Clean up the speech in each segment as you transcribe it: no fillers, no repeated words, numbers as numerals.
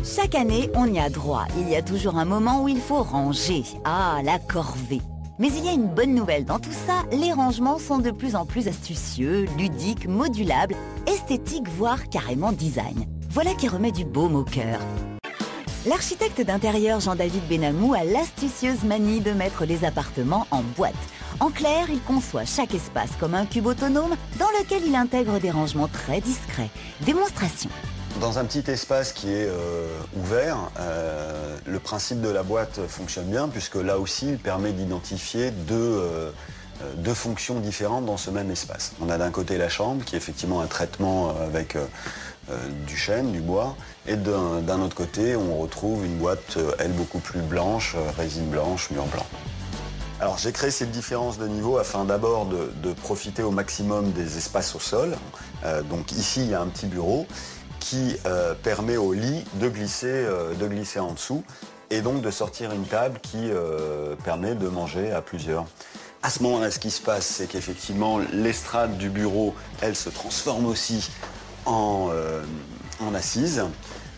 Chaque année, on y a droit. Il y a toujours un moment où il faut ranger. Ah, la corvée. Mais il y a une bonne nouvelle dans tout ça, les rangements sont de plus en plus astucieux, ludiques, modulables, esthétiques, voire carrément design. Voilà qui remet du baume au cœur. L'architecte d'intérieur Jean-David Benamou a l'astucieuse manie de mettre les appartements en boîte. En clair, il conçoit chaque espace comme un cube autonome dans lequel il intègre des rangements très discrets. Démonstration. Dans un petit espace qui est ouvert, le principe de la boîte fonctionne bien puisque là aussi il permet d'identifier deux fonctions différentes dans ce même espace. On a d'un côté la chambre qui est effectivement un traitement avec du chêne, du bois, et d'un autre côté on retrouve une boîte, elle, beaucoup plus blanche, résine blanche, mur blanc. Alors j'ai créé cette différence de niveau afin d'abord de profiter au maximum des espaces au sol. Donc ici il y a un petit bureau qui permet au lit de glisser en dessous et donc de sortir une table qui permet de manger à plusieurs. À ce moment-là, ce qui se passe, c'est qu'effectivement l'estrade du bureau, elle se transforme aussi en assise.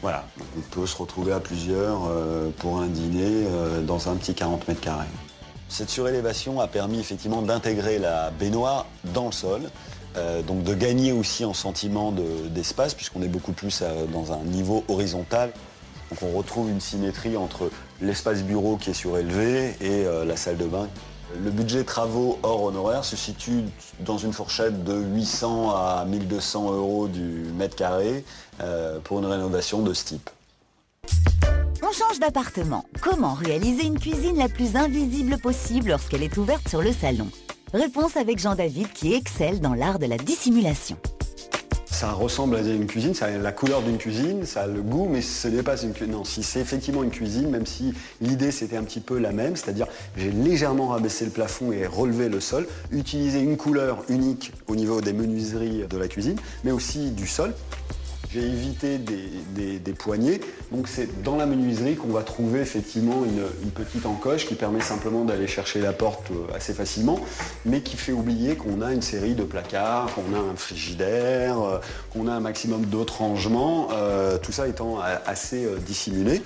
Voilà, donc on peut se retrouver à plusieurs pour un dîner dans un petit 40 mètres carrés. Cette surélévation a permis effectivement d'intégrer la baignoire dans le sol, donc de gagner aussi en sentiment d'espace, puisqu'on est beaucoup plus dans un niveau horizontal. Donc on retrouve une symétrie entre l'espace bureau qui est surélevé et la salle de bain. Le budget travaux hors honoraires se situe dans une fourchette de 800 à 1200 € du mètre carré pour une rénovation de ce type. On change d'appartement. Comment réaliser une cuisine la plus invisible possible lorsqu'elle est ouverte sur le salon? Réponse avec Jean-David qui excelle dans l'art de la dissimulation. Ça ressemble à une cuisine, ça a la couleur d'une cuisine, ça a le goût, mais ce n'est pas une cuisine. Non, si c'est effectivement une cuisine, même si l'idée c'était un petit peu la même, c'est-à-dire j'ai légèrement rabaissé le plafond et relevé le sol, utiliser une couleur unique au niveau des menuiseries de la cuisine, mais aussi du sol. J'ai évité des poignées, donc c'est dans la menuiserie qu'on va trouver effectivement une petite encoche qui permet simplement d'aller chercher la porte assez facilement, mais qui fait oublier qu'on a une série de placards, qu'on a un frigidaire, qu'on a un maximum d'autres rangements, tout ça étant assez dissimulé.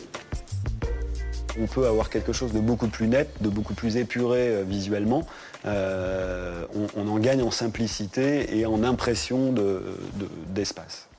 On peut avoir quelque chose de beaucoup plus net, de beaucoup plus épuré visuellement. On en gagne en simplicité et en impression d'espace.